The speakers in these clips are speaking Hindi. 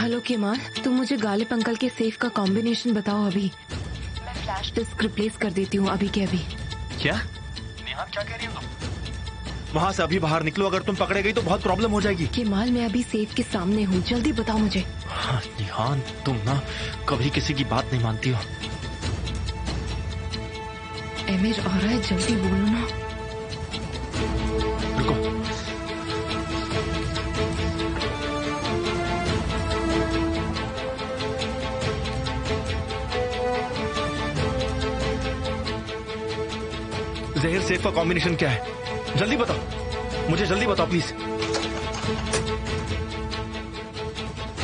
हेलो केमाल, तुम मुझे गालिब अंकल के सेफ का कॉम्बिनेशन बताओ अभी। मैं फ्लैश डिस्क रिप्लेस कर देती हूँ अभी के अभी। क्या? निहान क्या कह रही हो तुम? वहाँ से अभी बाहर निकलो, अगर तुम पकड़े गई तो बहुत प्रॉब्लम हो जाएगी। केमाल मैं अभी सेफ के सामने हूँ, जल्दी बताओ मुझे। हाँ निहान, तुम ना कभी किसी की बात नहीं मानती हो। एमिर आ रहा है, जल्दी बोलो ना। रुको। जहर सेफ का कॉम्बिनेशन क्या है? जल्दी बताओ मुझे, जल्दी बताओ प्लीज।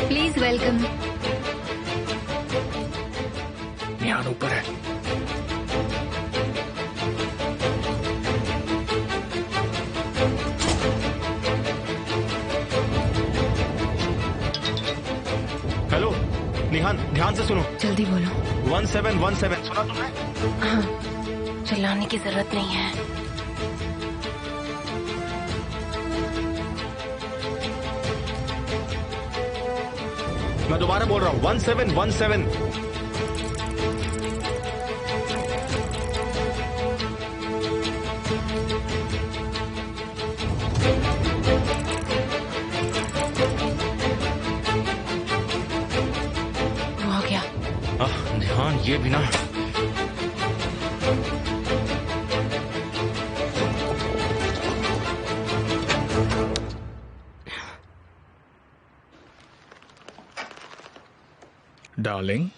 Please welcome. निहान ऊपर है। हेलो निहान, ध्यान से सुनो। जल्दी बोलो। 1717 सुना तुमने? हाँ, चिल्लाने की जरूरत नहीं है। मैं दोबारा बोल रहा हूँ 1717। हो गया। ध्यान, ये भी ना। डार्लिंग,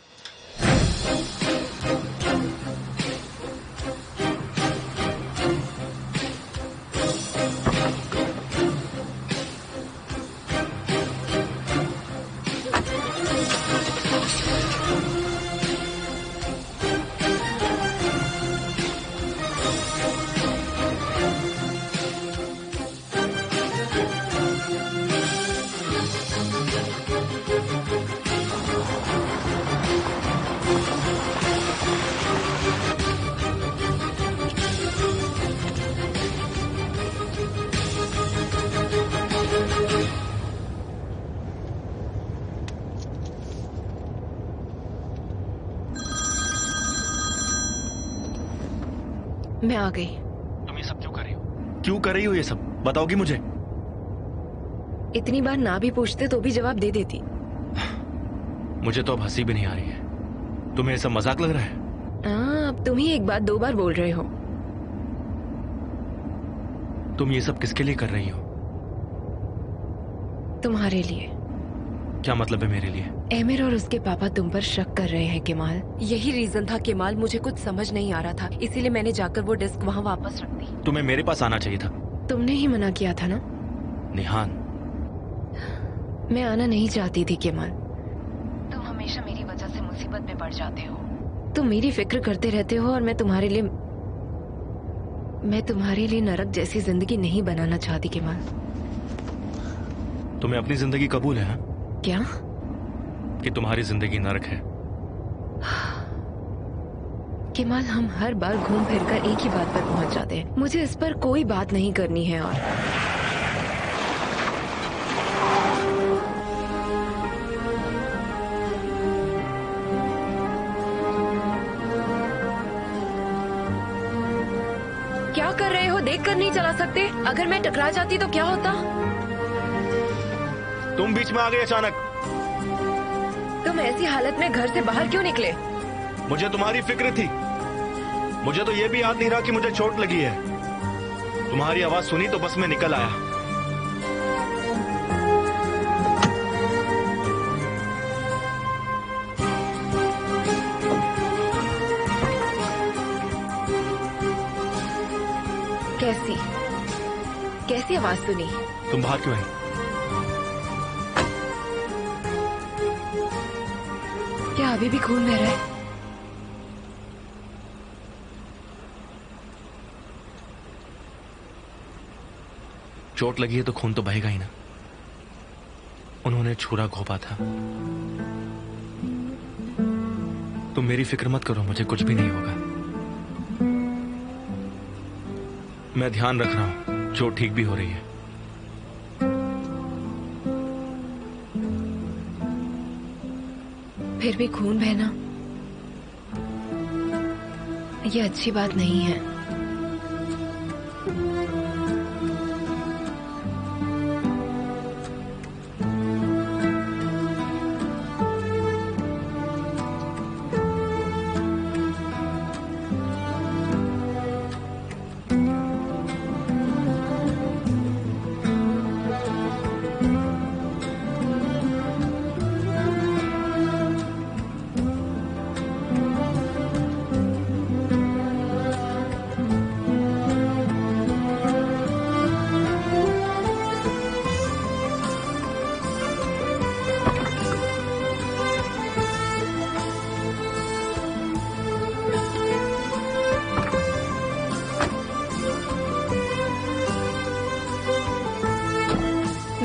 मैं आ गई। तुम ये सब क्यों कर रही हो? क्यों कर रही हो ये सब? बताओगी मुझे? इतनी बार ना भी पूछते तो भी जवाब दे देती। मुझे तो अब हंसी भी नहीं आ रही है। तुम्हें ये सब मजाक लग रहा है? अब तुम ही एक बात 2 बार बोल रहे हो। तुम ये सब किसके लिए कर रही हो? तुम्हारे लिए। क्या मतलब है मेरे लिए? एमिर और उसके पापा तुम पर शक कर रहे हैं केमाल। यही रीजन था केमाल, मुझे कुछ समझ नहीं आ रहा था, इसीलिए मैंने जाकर वो डिस्क वहाँ वापस रख दी। तुम्हें मेरे पास आना चाहिए था। तुमने ही मना किया था ना? निहान, मैं आना नहीं चाहती थी केमाल। तुम हमेशा मेरी वजह से मुसीबत में पड़ जाते हो। तुम मेरी फिक्र करते रहते हो और मैं तुम्हारे लिए नरक जैसी जिंदगी नहीं बनाना चाहती केमाल। तुम्हें अपनी जिंदगी कबूल है? हाँ? क्या? कि तुम्हारी जिंदगी नरक है? केमाल, हम हर बार घूम फिर कर एक ही बात पर पहुंच जाते हैं। मुझे इस पर कोई बात नहीं करनी है। और क्या कर रहे हो? देख कर नहीं चला सकते? अगर मैं टकरा जाती तो क्या होता? तुम बीच में आ गए अचानक। तुम ऐसी हालत में घर से बाहर क्यों निकले? मुझे तुम्हारी फिक्र थी। मुझे तो ये भी याद नहीं रहा कि मुझे चोट लगी है। तुम्हारी आवाज सुनी तो बस मैं निकल आया। कैसी आवाज सुनी? तुम बाहर क्यों आई? क्या अभी भी खून बह रहा है? चोट लगी है तो खून तो बहेगा ही ना। उन्होंने छुरा घोंपा था। तुम मेरी फिक्र मत करो, मुझे कुछ भी नहीं होगा। मैं ध्यान रख रहा हूं, चोट ठीक भी हो रही है। फिर भी खून बहना ये अच्छी बात नहीं है।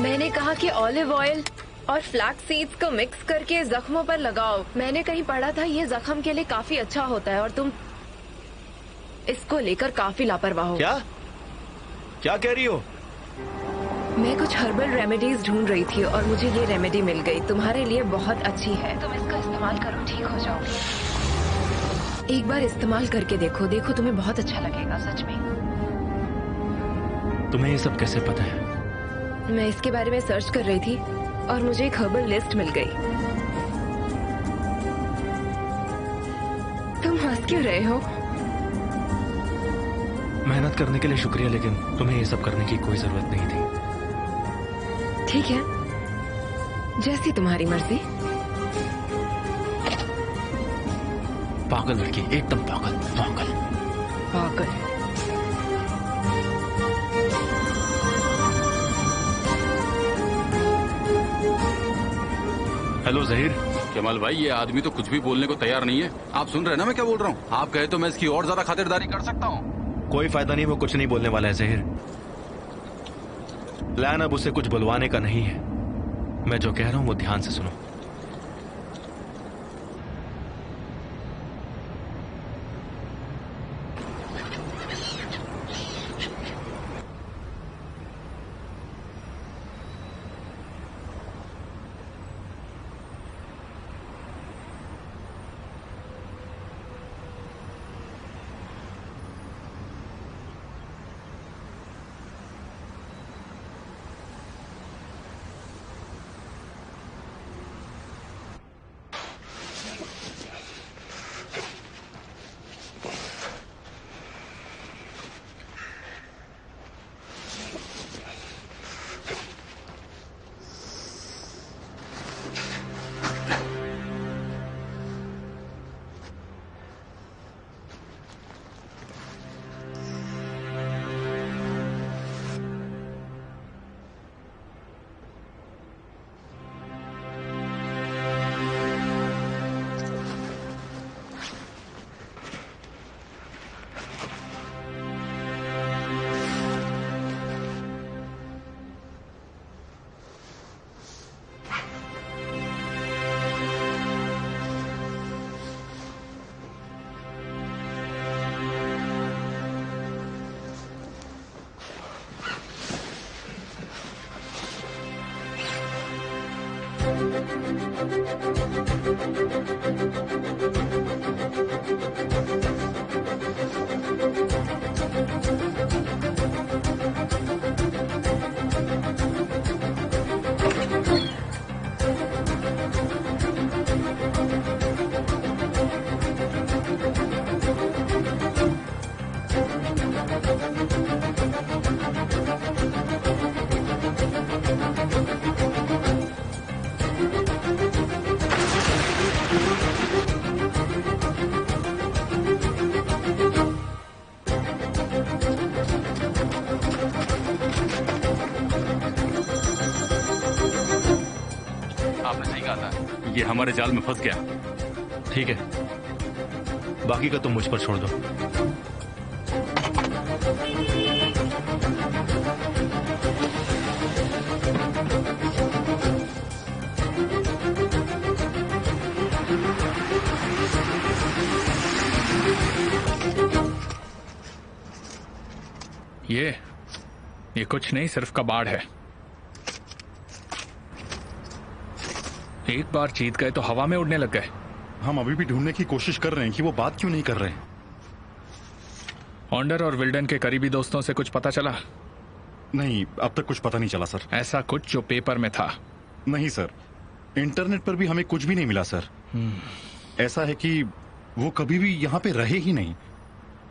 मैंने कहा कि ऑलिव ऑयल और फ्लैक्स सीड्स को मिक्स करके जख्मों पर लगाओ। मैंने कहीं पढ़ा था ये जख्म के लिए काफी अच्छा होता है और तुम इसको लेकर काफी लापरवाह हो। क्या क्या कह रही हो? मैं कुछ हर्बल रेमेडीज ढूंढ रही थी और मुझे ये रेमेडी मिल गई। तुम्हारे लिए बहुत अच्छी है, तुम इसका इस्तेमाल करो, ठीक हो जाओगे। एक बार इस्तेमाल करके देखो, देखो तुम्हें बहुत अच्छा लगेगा सच में। तुम्हें ये सब कैसे पता है? मैं इसके बारे में सर्च कर रही थी और मुझे एक हर्बल लिस्ट मिल गई। तुम हंस क्यों रहे हो? मेहनत करने के लिए शुक्रिया, लेकिन तुम्हें ये सब करने की कोई जरूरत नहीं थी। ठीक है, जैसी तुम्हारी मर्जी। पागल लड़की, एकदम पागल पागल पागल। हेलो जहीर। कमाल भाई, ये आदमी तो कुछ भी बोलने को तैयार नहीं है। आप सुन रहे हैं ना मैं क्या बोल रहा हूँ? आप कहे तो मैं इसकी और ज्यादा खातिरदारी कर सकता हूँ। कोई फायदा नहीं, वो कुछ नहीं बोलने वाला है जहीर। प्लान अब उसे कुछ बुलवाने का नहीं है। मैं जो कह रहा हूं वो ध्यान से सुनो। ये हमारे जाल में फंस गया। ठीक है, बाकी का तुम मुझ पर छोड़ दो। ये कुछ नहीं, सिर्फ कबाड़ है। एक बार जीत गए तो हवा में उड़ने लग गए। हम अभी भी ढूंढने की कोशिश कर रहे हैं कि वो बात क्यों नहीं कर रहे हैं। ऑन्डर और विल्डन के करीबी दोस्तों से कुछ पता चला? नहीं, अब तक कुछ पता नहीं चला सर। ऐसा कुछ जो पेपर में था? नहीं सर, इंटरनेट पर भी हमें कुछ भी नहीं मिला सर। ऐसा है कि वो कभी भी यहाँ पे रहे ही नहीं,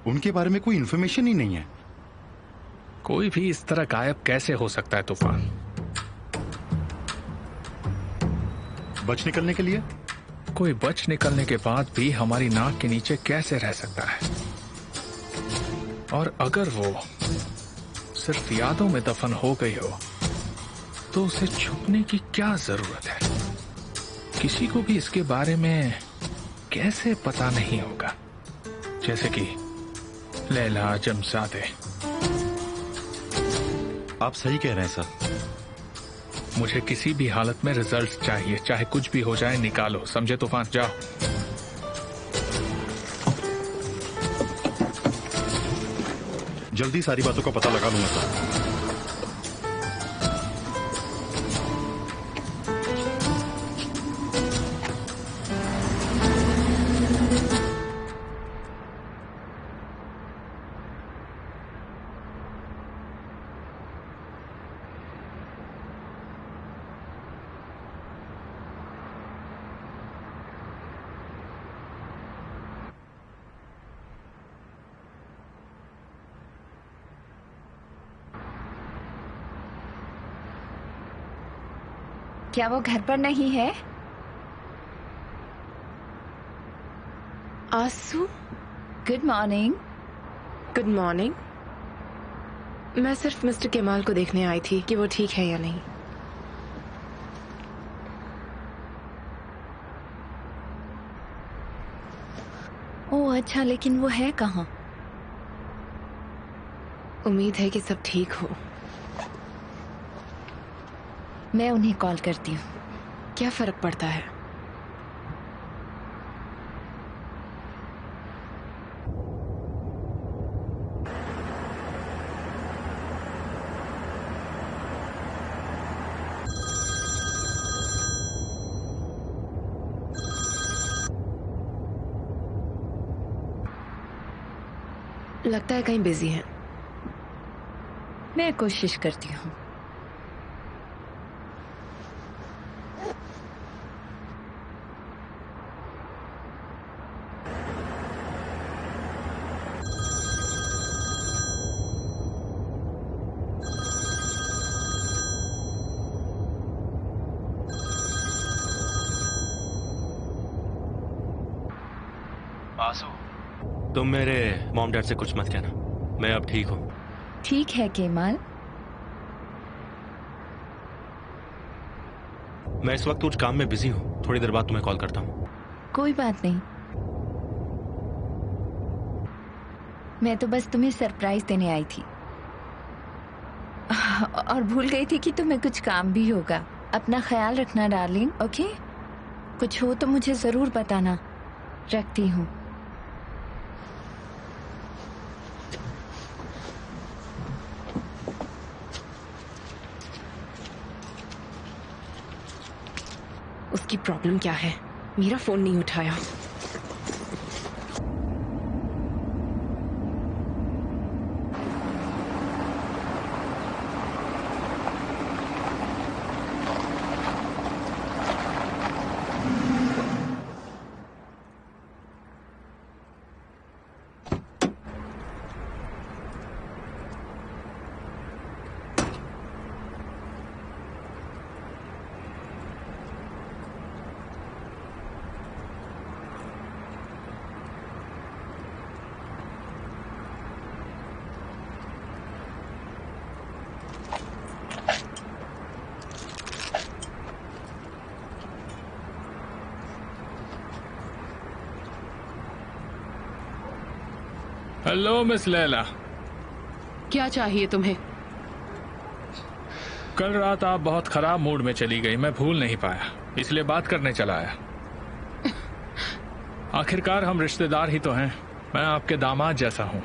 उनके बारे में कोई इन्फॉर्मेशन ही नहीं है। कोई भी इस तरह गायब कैसे हो सकता है तूफान? बच निकलने के लिए? कोई बच निकलने के बाद भी हमारी नाक के नीचे कैसे रह सकता है? और अगर वो सिर्फ यादों में दफन हो गई हो तो उसे छुपने की क्या जरूरत है? किसी को भी इसके बारे में कैसे पता नहीं होगा, जैसे कि लैला जमजादे। आप सही कह रहे हैं सर। मुझे किसी भी हालत में रिजल्ट चाहिए, चाहे कुछ भी हो जाए निकालो, समझे तूफान? जाओ। जल्दी सारी बातों का पता लगा लूंगा सर। क्या वो घर पर नहीं है? आसू, गुड मॉर्निंग। Good morning. मैं सिर्फ मिस्टर केमाल को देखने आई थी कि वो ठीक है या नहीं। ओह अच्छा, लेकिन वो है कहाँ? उम्मीद है कि सब ठीक हो। मैं उन्हें कॉल करती हूँ। क्या फर्क पड़ता है? लगता है कहीं बिजी है। मैं कोशिश करती हूँ। आसू, तुम मेरे मॉम डैड से कुछ मत कहना, मैं अब ठीक हूँ। ठीक है केमाल। मैं इस वक्त कुछ काम में बिजी हूँ, थोड़ी देर बाद तुम्हें कॉल करता हूँ। कोई बात नहीं, मैं तो बस तुम्हें सरप्राइज देने आई थी और भूल गई थी कि तुम्हें कुछ काम भी होगा। अपना ख्याल रखना डार्लिंग, ओके? कुछ हो तो मुझे जरूर बताना। रखती हूँ। उसकी प्रॉब्लम क्या है? मेरा फोन नहीं उठाया। Hello miss Laila. क्या चाहिए तुम्हें? कल रात आप बहुत खराब मूड में चली गई, मैं भूल नहीं पाया, इसलिए बात करने चला आया। आखिरकार हम रिश्तेदार ही तो हैं। मैं आपके दामाद जैसा हूं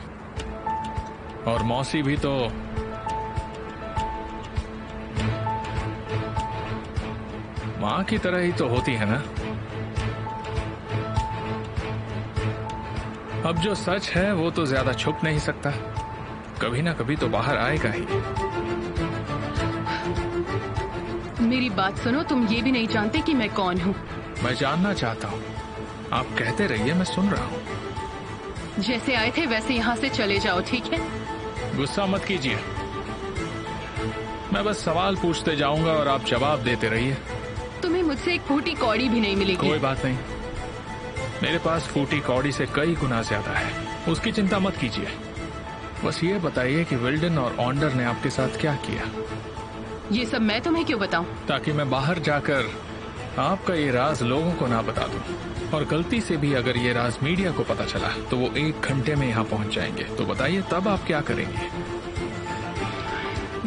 और मौसी भी तो माँ की तरह ही तो होती है ना। अब जो सच है वो तो ज्यादा छुप नहीं सकता, कभी ना कभी तो बाहर आएगा ही। मेरी बात सुनो, तुम ये भी नहीं जानते कि मैं कौन हूँ। मैं जानना चाहता हूँ, आप कहते रहिए, मैं सुन रहा हूँ। जैसे आए थे वैसे यहाँ से चले जाओ, ठीक है? गुस्सा मत कीजिए, मैं बस सवाल पूछते जाऊंगा और आप जवाब देते रहिए। तुम्हें मुझसे एक फूटी कौड़ी भी नहीं मिलेगी। कोई बात नहीं, मेरे पास फूटी कौड़ी से कई गुना ज्यादा है, उसकी चिंता मत कीजिए। बस ये बताइए कि विल्डन और ऑन्डर ने आपके साथ क्या किया? ये सब मैं तुम्हें क्यों बताऊं? ताकि मैं बाहर जाकर आपका ये राज लोगों को ना बता दूं, और गलती से भी अगर ये राज मीडिया को पता चला तो वो 1 घंटे में यहाँ पहुँच जाएंगे। तो बताइए तब आप क्या करेंगे?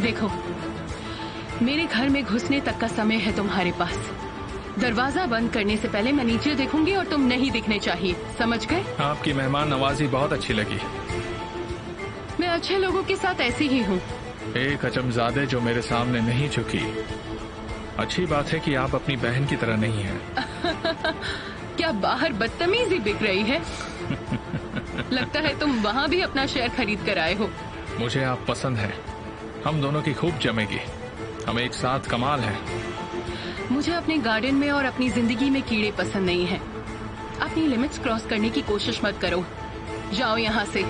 देखो, मेरे घर में घुसने तक का समय है तुम्हारे पास। दरवाजा बंद करने से पहले मैं नीचे देखूंगी और तुम नहीं दिखने चाहिए, समझ गए? आपकी मेहमान नवाजी बहुत अच्छी लगी। मैं अच्छे लोगों के साथ ऐसी ही हूँ। एक अचमजादे जो मेरे सामने नहीं झुकी। अच्छी बात है कि आप अपनी बहन की तरह नहीं हैं। क्या बाहर बदतमीजी बिक रही है? लगता है तुम वहाँ भी अपना शेयर खरीद कर आए हो। मुझे आप पसंद हैं, हम दोनों की खूब जमेगी, हम एक साथ कमाल हैं। मुझे अपने गार्डन में और अपनी जिंदगी में कीड़े पसंद नहीं हैं। अपनी लिमिट्स क्रॉस करने की कोशिश मत करो, जाओ यहाँ से।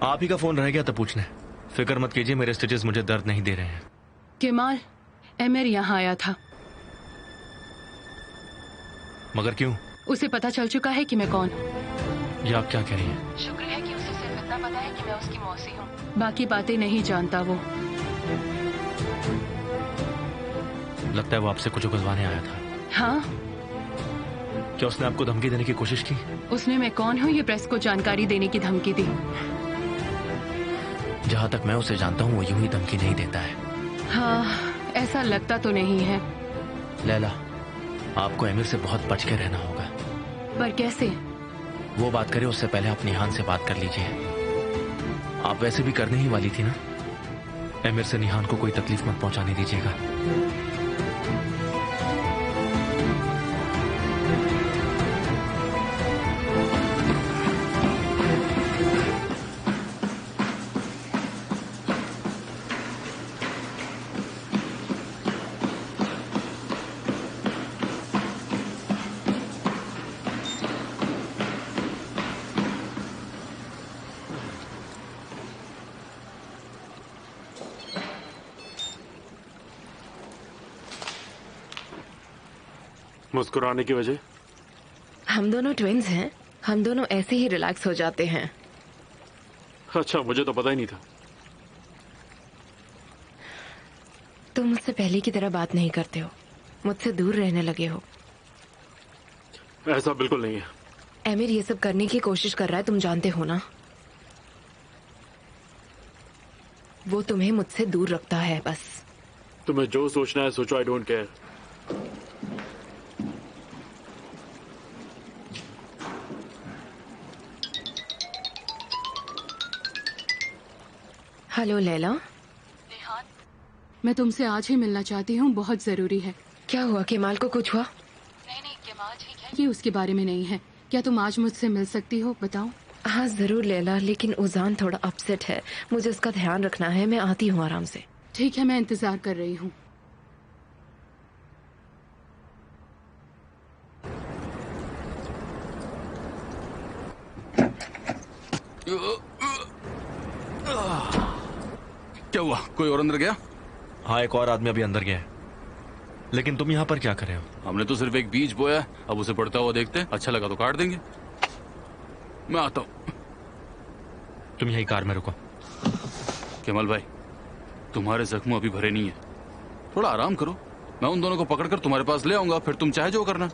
आप ही का फोन रह गया था पूछने। फिक्र मत कीजिए, मेरे स्टिचेस मुझे दर्द नहीं दे रहे हैं। केमाल, एमिर यहाँ आया था। मगर क्यों? उसे पता चल चुका है कि मैं कौन हूँ। ये आप क्या कह रही हैं? शुक्र है कि उसे सिर्फ इतना पता है कि मैं उसकी मौसी हूँ, बाकी बातें नहीं जानता वो। लगता है वो आपसे कुछ उगलवाने आया था। हाँ। क्या उसने आपको धमकी देने की कोशिश की? उसने मैं कौन हूँ ये प्रेस को जानकारी देने की धमकी दी। जहाँ तक मैं उसे जानता हूँ वो यूं ही धमकी नहीं देता है। हाँ, ऐसा लगता तो नहीं है। लैला, आपको एमिर से बहुत बच के रहना होगा। पर कैसे? वो बात करे उससे पहले आप निहान से बात कर लीजिए। आप वैसे भी करने ही वाली थी ना। एमिर से निहान को कोई तकलीफ मत पहुंचाने दीजिएगा। मुस्कुराने की वजह? हम दोनों ट्विन्स हैं, हम दोनों ऐसे ही रिलैक्स हो जाते हैं। अच्छा, मुझे तो पता ही नहीं था। तुम मुझसे पहले की तरह बात नहीं करते हो, मुझसे दूर रहने लगे हो। ऐसा बिल्कुल नहीं है। एमिर ये सब करने की कोशिश कर रहा है, तुम जानते हो ना। वो तुम्हें मुझसे दूर रखता है बस। तुम्हें जो सोचना है सोचो, I don't care. Hello Laila. मैं तुमसे आज ही मिलना चाहती हूँ, बहुत जरूरी है। क्या हुआ? केमाल को कुछ हुआ? नहीं, केमाल ठीक है। ये उसके बारे में नहीं है। क्या तुम आज मुझसे मिल सकती हो? बताओ। हाँ जरूर लैला, लेकिन उजान थोड़ा अपसेट है, मुझे उसका ध्यान रखना है। मैं आती हूँ आराम से। ठीक है, मैं इंतजार कर रही हूँ। क्या हुआ, कोई और अंदर गया? हाँ, एक और आदमी अभी अंदर गया है। लेकिन तुम यहाँ पर क्या कर रहे हो? हमने तो सिर्फ एक बीज बोया है, अब उसे बढ़ता हुआ देखते हैं, अच्छा लगा तो काट देंगे। मैं आता हूँ। तुम यही कार में रुको। केमल भाई, तुम्हारे जख्म अभी भरे नहीं है, थोड़ा आराम करो। मैं उन दोनों को पकड़कर तुम्हारे पास ले आऊंगा, फिर तुम चाहे जो करना।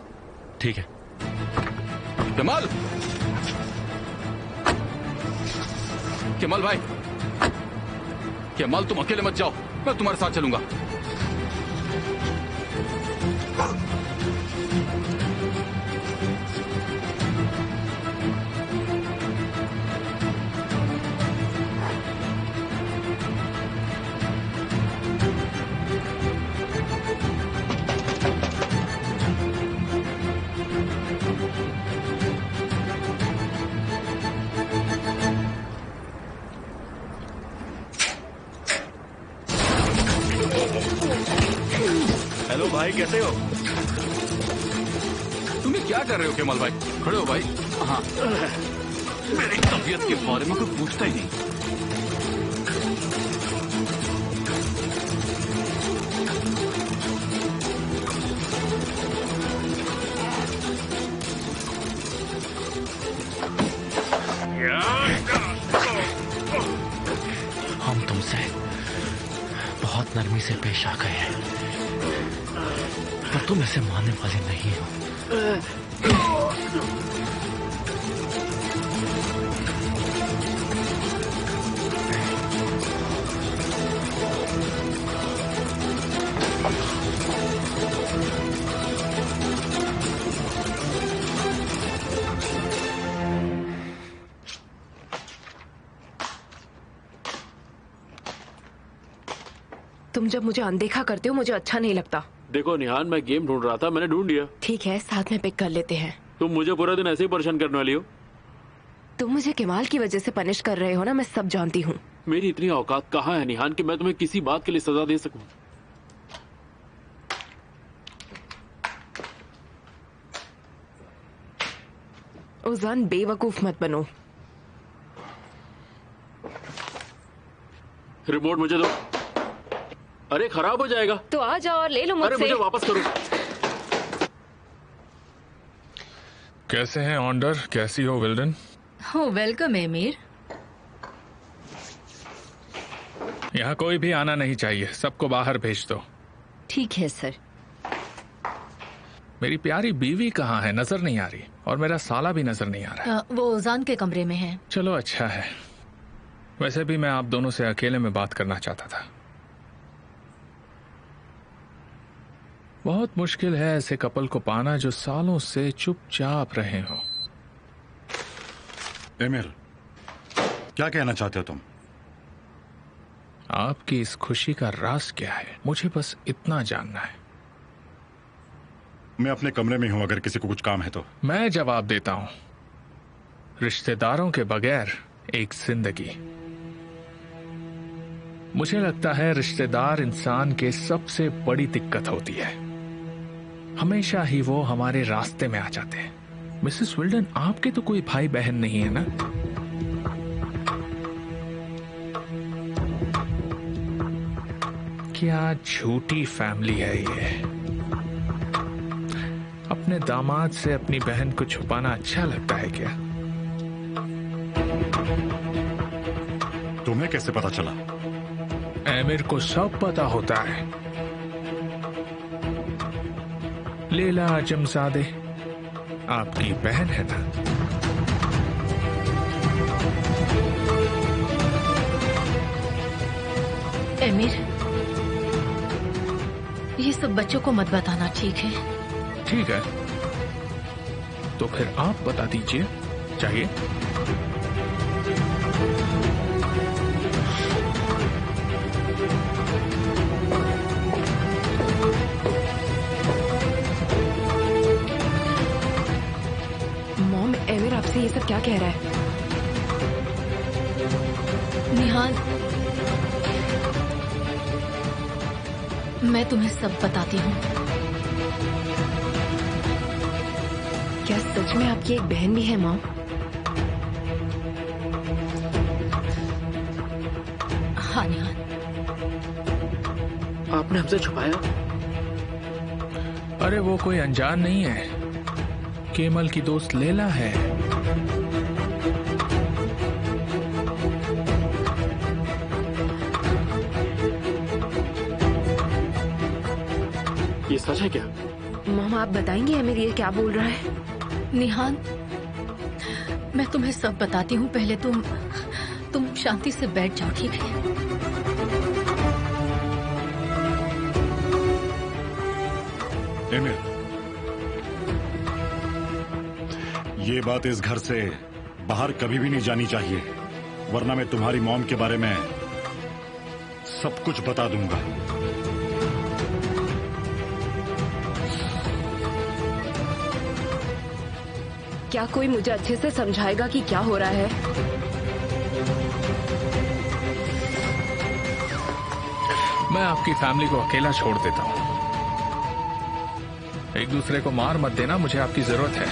ठीक है। केमल, केमल भाई, केमल तुम अकेले मत जाओ, मैं तुम्हारे साथ चलूंगा। हेलो भाई, कैसे हो? तुम ये क्या कर रहे हो केमल भाई? खड़े हो भाई। हाँ, मेरी तबीयत के बारे में कोई पूछता ही नहीं। हम तुमसे बहुत नरमी से पेश आ गए हैं, पर तुम ऐसे मानने वाले नहीं हो। तुम जब मुझे अनदेखा करते हो मुझे अच्छा नहीं लगता। देखो निहान, मैं गेम ढूंढ रहा था, मैंने ढूंढ लिया। ठीक है, साथ में पिक कर लेते हैं। तुम मुझे पूरा दिन ऐसे ही परेशान करने वाली हो। तुम मुझे केमाल की वजह से पनिश कर रहे हो ना, मैं सब जानती हूँ। मेरी इतनी औकात कहाँ है निहान कि मैं तुम्हें किसी बात के लिए सजा दे सकूं। उजान, बेवकूफ मत बनो। रिमोट मुझे दो। अरे खराब हो जाएगा। तो आ जाओ और ले लो अरे मुझसे। मुझे वापस करो। कैसे हैं ऑन्डर? कैसी हो विल्डन? हो वेलकम एमिर। यहाँ कोई भी आना नहीं चाहिए, सबको बाहर भेज दो। ठीक है सर। मेरी प्यारी बीवी कहाँ है? नजर नहीं आ रही, और मेरा साला भी नजर नहीं आ रहा। वो उजान के कमरे में है। चलो अच्छा है। वैसे भी मैं आप दोनों से अकेले में बात करना चाहता था। बहुत मुश्किल है ऐसे कपल को पाना जो सालों से चुपचाप रहे हो। एमिर, क्या कहना चाहते हो तुम? आपकी इस खुशी का राज क्या है? मुझे बस इतना जानना है। मैं अपने कमरे में हूं, अगर किसी को कुछ काम है तो। मैं जवाब देता हूं। रिश्तेदारों के बगैर एक जिंदगी। मुझे लगता है रिश्तेदार इंसान के सबसे बड़ी दिक्कत होती है। हमेशा ही वो हमारे रास्ते में आ जाते हैं। मिसेस विल्डन, आपके तो कोई भाई बहन नहीं है ना? क्या झूठी फैमिली है ये। अपने दामाद से अपनी बहन को छुपाना अच्छा लगता है क्या? तुम्हें कैसे पता चला? एमिर को सब पता होता है। लैला आजमजादे आपकी बहन है ना? एमिर, ये सब बच्चों को मत बताना, ठीक है? ठीक है, तो फिर आप बता दीजिए। चाहिए? मॉम, एमिर आपसे ये सब क्या कह रहा है? निहान, मैं तुम्हें सब बताती हूँ। क्या सच में आपकी एक बहन भी है मॉम? हाँ निहान। आपने हमसे छुपाया? अरे वो कोई अनजान नहीं है, केमल की दोस्त लैला है। ये सच है क्या? मॉम आप बताएंगे अमीर ये क्या बोल रहा है? निहान, मैं तुम्हें सब बताती हूँ, पहले तुम शांति से बैठ जाओ, ठीक है? एमिर, ये बात इस घर से बाहर कभी भी नहीं जानी चाहिए, वरना मैं तुम्हारी मॉम के बारे में सब कुछ बता दूंगा। क्या कोई मुझे अच्छे से समझाएगा कि क्या हो रहा है? मैं आपकी फैमिली को अकेला छोड़ देता हूँ। एक दूसरे को मार मत देना, मुझे आपकी जरूरत है।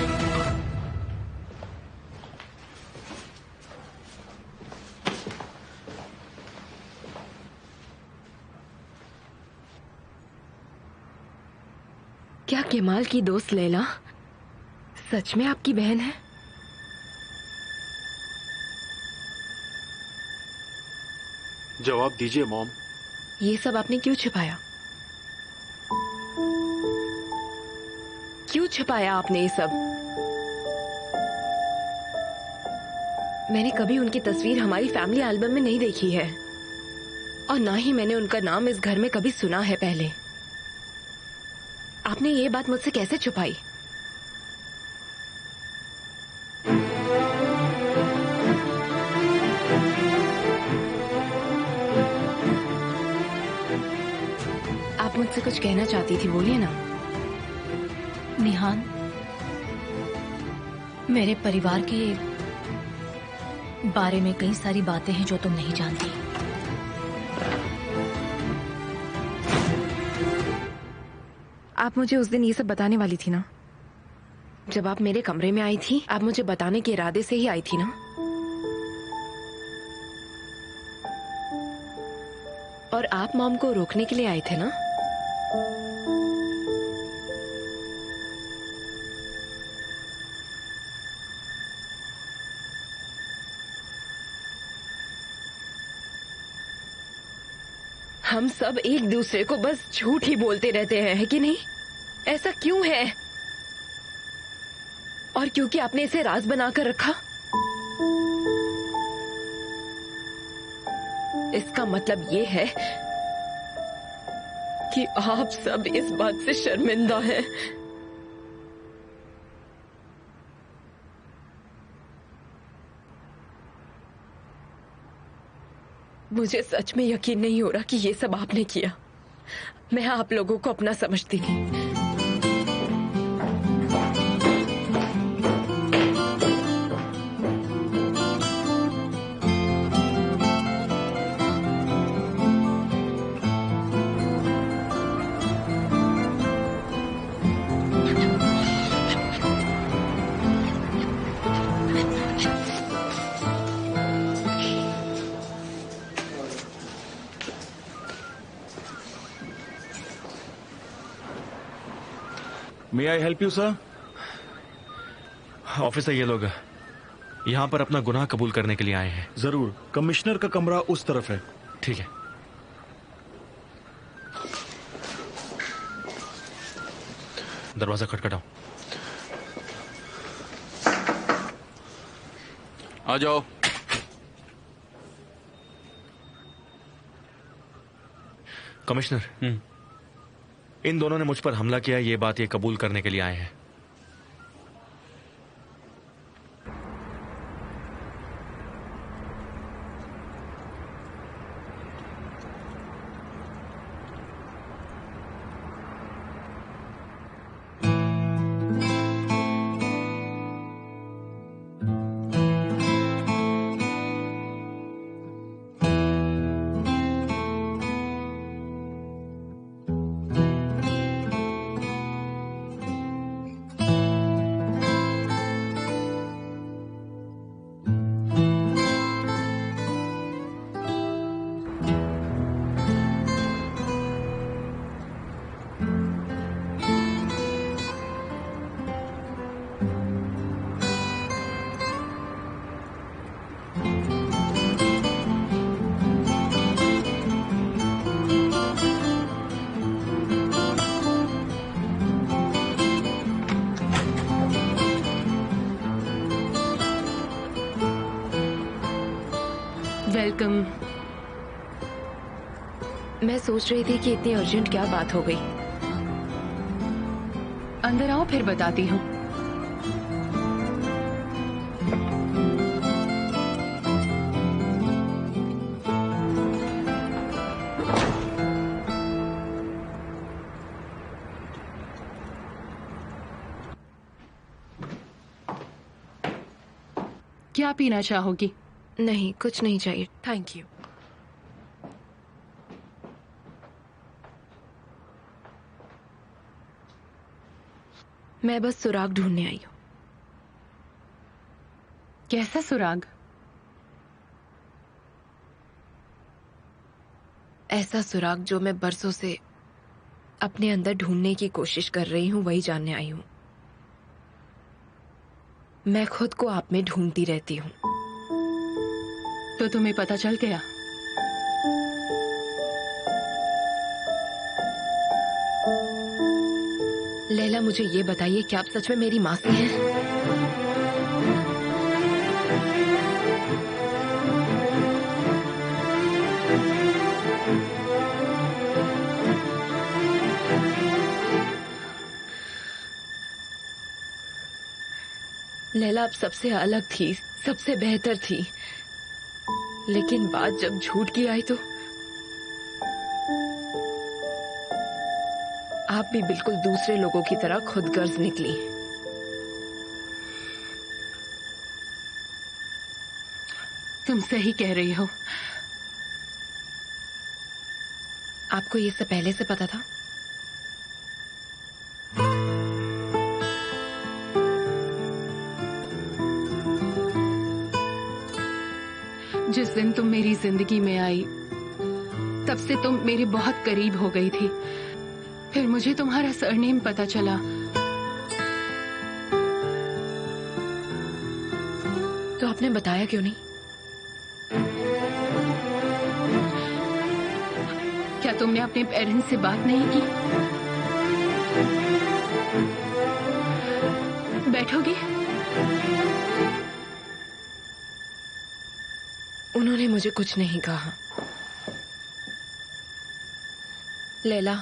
क्या केमाल की दोस्त लैला सच में आपकी बहन है? जवाब दीजिए मॉम। ये सब आपने क्यों छिपाया? क्यों छिपाया आपने ये सब? मैंने कभी उनकी तस्वीर हमारी फैमिली एल्बम में नहीं देखी है और ना ही मैंने उनका नाम इस घर में कभी सुना है पहले। आपने ये बात मुझसे कैसे छुपाई? आप मुझसे कुछ कहना चाहती थी, बोलिए ना। निहान, मेरे परिवार के बारे में कई सारी बातें हैं जो तुम नहीं जानती। आप मुझे उस दिन ये सब बताने वाली थी ना? जब आप मेरे कमरे में आई थी, आप मुझे बताने के इरादे से ही आई थी ना? और आप मॉम को रोकने के लिए आए थे ना? हम सब एक दूसरे को बस झूठ ही बोलते रहते हैं, है कि नहीं? ऐसा क्यों है? और क्योंकि आपने इसे राज बनाकर रखा, इसका मतलब ये है कि आप सब इस बात से शर्मिंदा हैं। मुझे सच में यकीन नहीं हो रहा कि ये सब आपने किया। मैं आप लोगों को अपना समझती थी। May I help you sir? Officer, ये लोग यहाँ पर अपना गुनाह कबूल करने के लिए आए हैं। जरूर। कमिश्नर का कमरा उस तरफ है। ठीक है। दरवाजा खटखटाओ। आ जाओ। कमिश्नर, इन दोनों ने मुझ पर हमला किया, ये बात ये कबूल करने के लिए आए हैं। वेलकम। मैं सोच रही थी कि इतनी अर्जेंट क्या बात हो गई। अंदर आओ, फिर बताती हूँ। क्या पीना चाहोगी? नहीं, कुछ नहीं चाहिए, थैंक यू। मैं बस सुराग ढूंढने आई हूँ। कैसा सुराग? ऐसा सुराग जो मैं बरसों से अपने अंदर ढूंढने की कोशिश कर रही हूँ, वही जानने आई हूँ। मैं खुद को आप में ढूंढती रहती हूँ। तो तुम्हें पता चल गया? लैला, मुझे ये बताइए कि आप सच में मेरी मासी हैं? लैला, आप सबसे अलग थी, सबसे बेहतर थी, लेकिन बात जब झूठ की आई तो आप भी बिल्कुल दूसरे लोगों की तरह खुदगर्ज निकली। तुम सही कह रही हो। आपको ये सब पहले से पता था? जिस दिन तुम मेरी जिंदगी में आई, तब से तुम मेरे बहुत करीब हो गई थी। फिर मुझे तुम्हारा सरनेम पता चला। तो आपने बताया क्यों नहीं? क्या तुमने अपने पेरेंट्स से बात नहीं की? बैठोगी? उन्होंने मुझे कुछ नहीं कहा। लैला,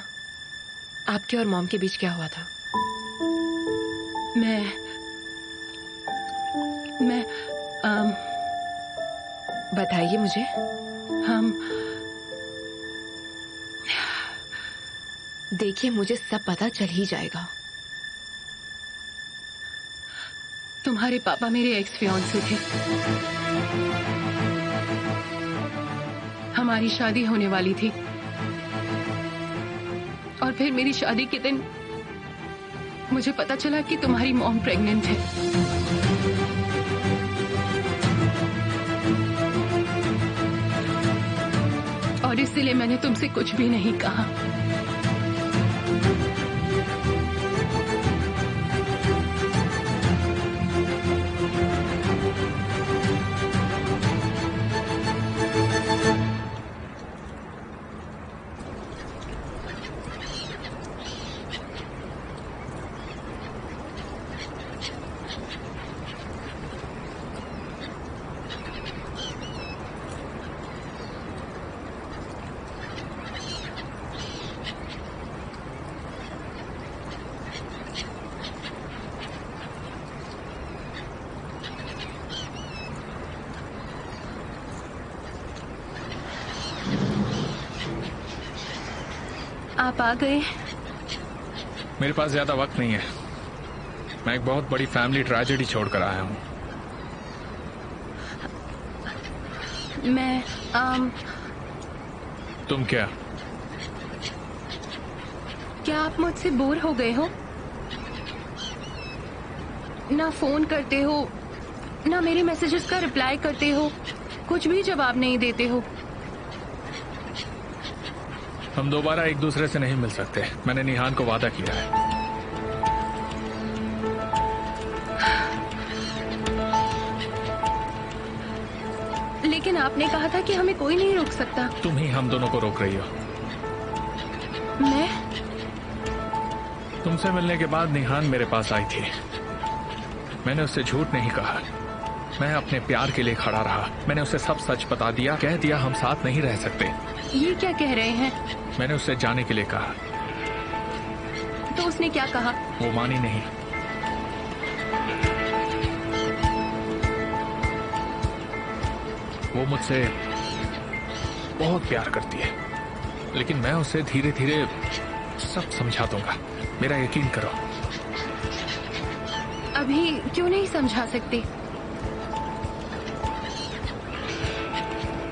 आपके और मॉम के बीच क्या हुआ था? मैं बताइए मुझे। हम देखिए, मुझे सब पता चल ही जाएगा। तुम्हारे पापा मेरे एक्स फियांसे थे। हमारी शादी होने वाली थी और फिर मेरी शादी के दिन मुझे पता चला कि तुम्हारी मॉम प्रेग्नेंट है। और इसलिए मैंने तुमसे कुछ भी नहीं कहा। आप आ गए। मेरे पास ज्यादा वक्त नहीं है। मैं एक बहुत बड़ी फैमिली ट्रेजेडी छोड़कर आया हूँ। मैं तुम क्या आप मुझसे बोर हो गए हो? ना फोन करते हो, ना मेरे मैसेजेस का रिप्लाई करते हो, कुछ भी जवाब नहीं देते हो। हम दोबारा एक दूसरे से नहीं मिल सकते। मैंने निहान को वादा किया है। लेकिन आपने कहा था कि हमें कोई नहीं रोक सकता। तुम ही हम दोनों को रोक रही हो। मैं? तुमसे मिलने के बाद निहान मेरे पास आई थी। मैंने उससे झूठ नहीं कहा। मैं अपने प्यार के लिए खड़ा रहा। मैंने उसे सब सच बता दिया, कह दिया हम साथ नहीं रह सकते। ये क्या कह रहे हैं? मैंने उससे जाने के लिए कहा। तो उसने क्या कहा? वो मानी नहीं। वो मुझसे बहुत प्यार करती है, लेकिन मैं उसे धीरे धीरे सब समझा दूंगा, मेरा यकीन करो। अभी क्यों नहीं समझा सकते?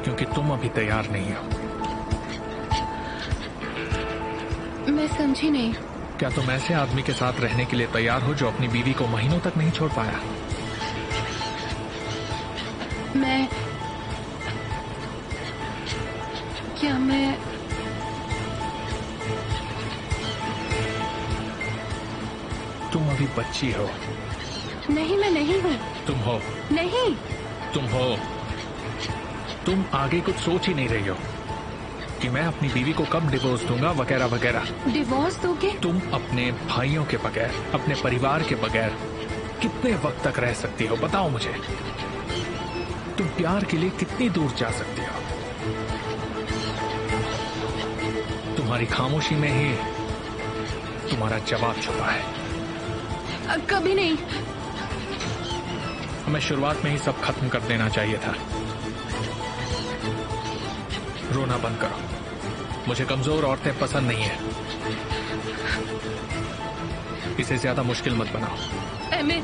क्योंकि तुम अभी तैयार नहीं हो। मैं समझी नहीं। क्या तुम ऐसे आदमी के साथ रहने के लिए तैयार हो जो अपनी बीवी को महीनों तक नहीं छोड़ पाया? क्या मैं तुम अभी बच्ची हो। नहीं, मैं नहीं हूँ। तुम हो। नहीं, तुम हो। तुम आगे कुछ सोच ही नहीं रही हो कि मैं अपनी बीवी को कब डिवोर्स दूंगा वगैरह वगैरह। डिवोर्स दोगे? तुम अपने भाइयों के बगैर, अपने परिवार के बगैर कितने वक्त तक रह सकती हो बताओ मुझे? तुम प्यार के लिए कितनी दूर जा सकती हो? तुम्हारी खामोशी में ही तुम्हारा जवाब छुपा है। कभी नहीं। हमें शुरुआत में ही सब खत्म कर देना चाहिए था। रोना बंद करो। मुझे कमजोर औरतें पसंद नहीं है। इसे ज्यादा मुश्किल मत बनाओ। एमिर,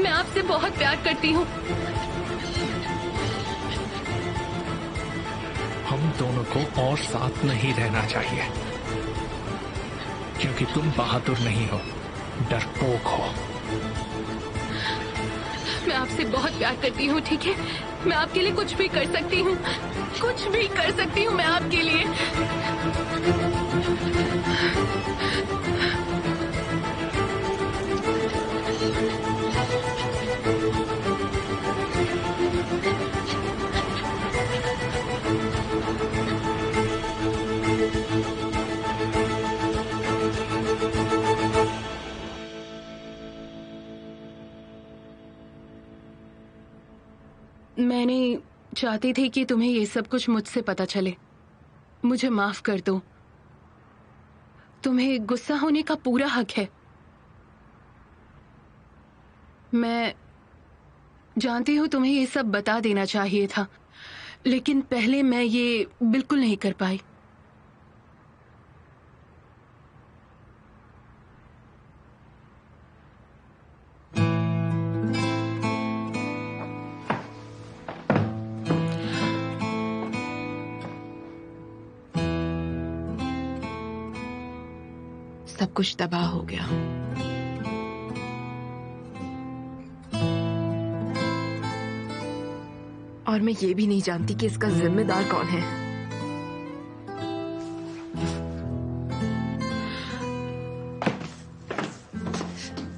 मैं आपसे बहुत प्यार करती हूँ। हम दोनों को और साथ नहीं रहना चाहिए, क्योंकि तुम बहादुर नहीं हो, डरपोक हो। मैं आपसे बहुत प्यार करती हूँ, ठीक है? मैं आपके लिए कुछ भी कर सकती हूँ, कुछ भी कर सकती हूँ मैं आपके लिए। मैंने चाहती थी कि तुम्हें ये सब कुछ मुझसे पता चले। मुझे माफ कर दो। तुम्हें गुस्सा होने का पूरा हक है। मैं जानती हूँ तुम्हें ये सब बता देना चाहिए था, लेकिन पहले मैं ये बिल्कुल नहीं कर पाई। सब कुछ तबाह हो गया। और मैं ये भी नहीं जानती कि इसका जिम्मेदार कौन है।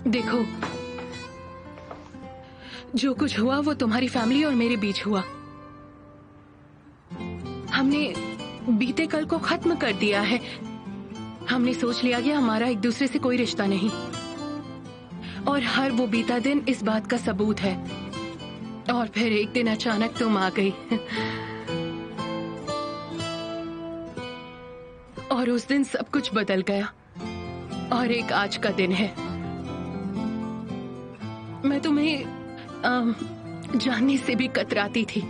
देखो, जो कुछ हुआ वो तुम्हारी फैमिली और मेरे बीच हुआ। हमने बीते कल को खत्म कर दिया है। हमने सोच लिया कि हमारा एक दूसरे से कोई रिश्ता नहीं, और हर वो बीता दिन इस बात का सबूत है। और फिर एक दिन अचानक तुम आ गई और उस दिन सब कुछ बदल गया। और एक आज का दिन है। मैं तुम्हें जानने से भी कतराती थी।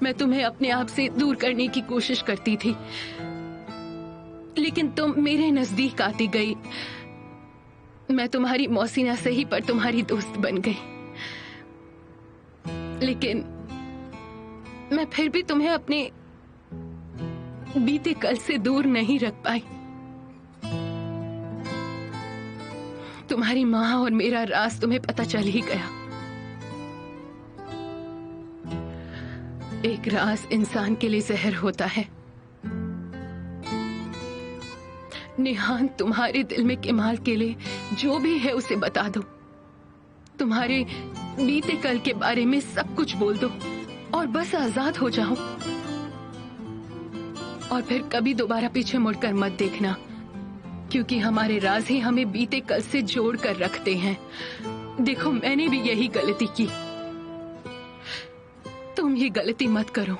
मैं तुम्हें अपने आप से दूर करने की कोशिश करती थी, लेकिन तुम मेरे नजदीक आती गई। मैं तुम्हारी मौसी ना सही पर तुम्हारी दोस्त बन गई, लेकिन मैं फिर भी तुम्हें अपने बीते कल से दूर नहीं रख पाई। तुम्हारी माँ और मेरा राज तुम्हें पता चल ही गया। एक राज इंसान के लिए जहर होता है। निहान, तुम्हारे दिल में केमाल के लिए जो भी है उसे बता दो। तुम्हारे बीते कल के बारे में सब कुछ बोल दो और बस आजाद हो जाओ। और फिर कभी दोबारा पीछे मुड़कर मत देखना, क्योंकि हमारे राज ही हमें बीते कल से जोड़ कर रखते हैं। देखो मैंने भी यही गलती की, तुम ये गलती मत करो।